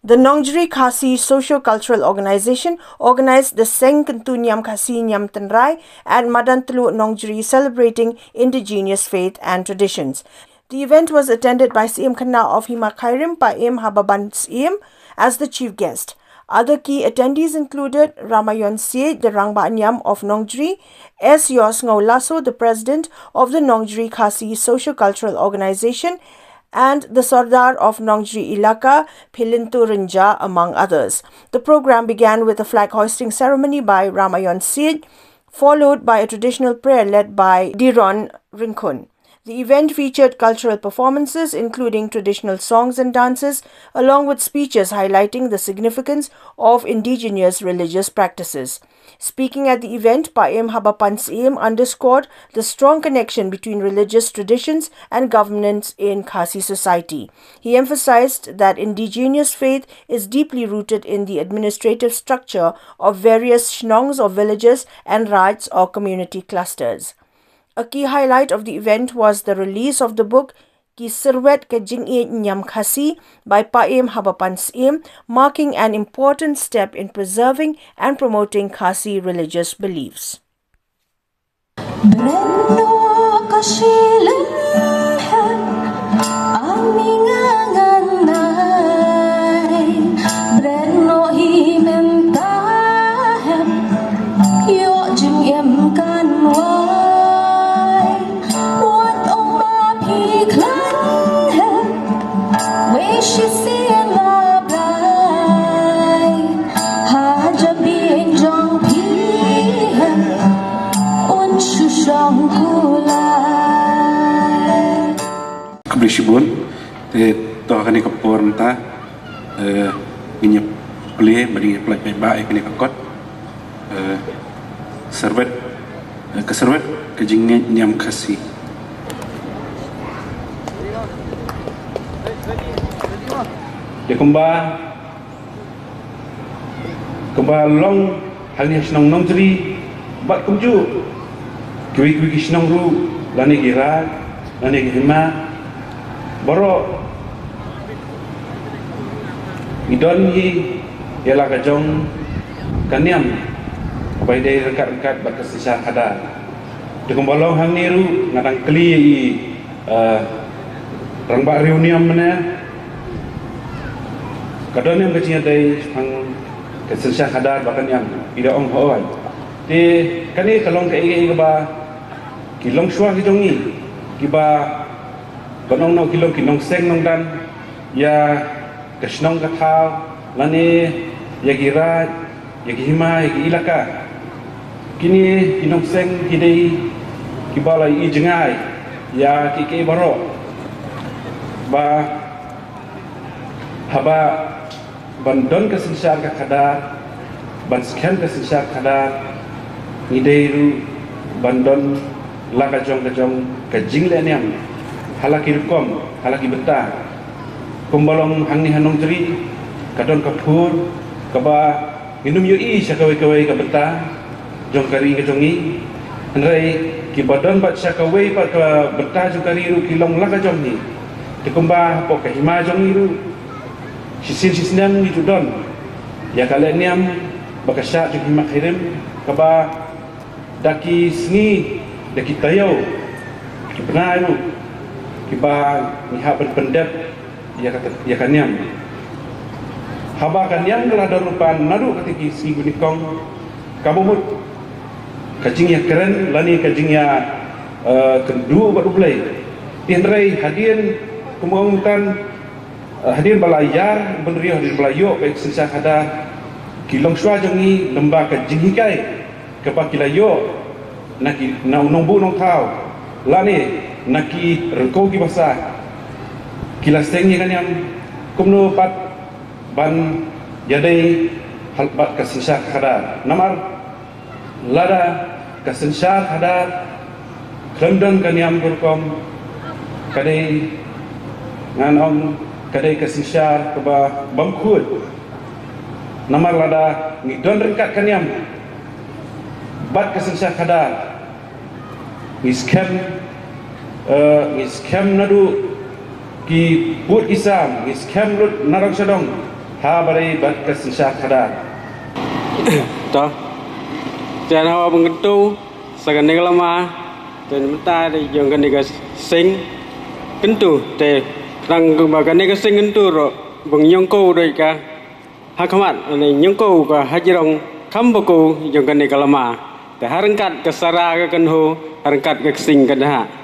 The Nongjri Khasi Socio-Cultural Organization organized the Seng Kentu Nyam Khasi Nyam Tenrai at Madantlu Nongjri celebrating indigenous faith and traditions. The event was attended by CM Khanna of Hima Khairim Paim Hababan CM as the chief guest. Other key attendees included Ramayon Syed, the Rangba Nyam of Nongjri, S. Yos Ngau Lasso, the president of the Nongjri Khasi Socio-Cultural Organization, and the Sardar of Nongjri Ilaka, Philintu Rinja, among others. The program began with a flag hoisting ceremony by Ramayon Syed, followed by a traditional prayer led by Diron Rinkun. The event featured cultural performances, including traditional songs and dances, along with speeches highlighting the significance of indigenous religious practices. Speaking at the event, Paim Habapan CM underscored the strong connection between religious traditions and governance in Khasi society. He emphasized that indigenous faith is deeply rooted in the administrative structure of various shnongs or villages and rajs or community clusters. A key highlight of the event was the release of the book Ki Sirwet Ke Jing'e Nyam Khasi by Paim Habapan CM, marking an important step in preserving and promoting Khasi religious beliefs. Keberisian, toh kini kapur entah, minyak pelih, beri pelai baik kini kakot, servet, keservet, kejingnya nyam khasi. Dia kembali long halnya senang Nongjri, bat kumju, kui senang ru, lani gira, lani hima. Baru idon hi ialah kajong kaniam bai dai rekat-rekat bakas sisa kada de kombolong hang niru ngadang keli rangba reunion mana kadon yang kecil dai hang kesisa kada bahkan yang tidak ong hoan de kani kalong ke ba kilong suah kijong ni kiba Konong no kilong seng nong dan ya kesnong kathau lani ya gira ya hima ya ilaka kini kilong seng hidei kibalai I jengai ya kike baro ba haba bandon kesensar ka kada ban sken kesensar kada hidei ru bandon lakajong kajing leniam halaki rukom, halaki betah, kumbalong hangni hanong jeri, kadon kapur, kaba minum yui syakawai ka betah, jong kari ke jongi, andai kibadon bat syakawai pat ka betah jong kari ru kilong laka jong ni, dikumba pok ka hima jong ni ru, sisin ni tudon, ya kalian niam bakasyak jong hima khirim, kaba daki sengi, daki tayo, kipena ru. Kiba niha berpendap ya kaniam haba kaniam gelah darupan nadu ketiki si gunikong kabumut kajing ya keren lani kajing ya kendu baru belai tiandrai hadirin kemudian hadirin balayar benri hadirin belayo baik sisa kada kilong swa jangi lembah kajing hikai keba kilayo naki na unong bu nong tau lani naki rekogi basa kilasengnya kan yang kumno pat ban yadai halbat kasensar kada namar lada kasensar kada kendang kan yang berkom kadai nganong kadai kasensar keba bangkut namar lada ngidon rengkat kan yang bat kasensar kada Iskem nadu ki put isam iskem lut narang sadong ha bari bat kesinsa kada toh jangan hawa pengentu sagan lama dan mata di jangan digas sing kentu te rang bagan digas sing kentu ro bang nyongko doi ka hakamat ane nyongko ka hajirong kamboku jangan digas lama te harengkat kesara ka kenho harengkat ke sing kada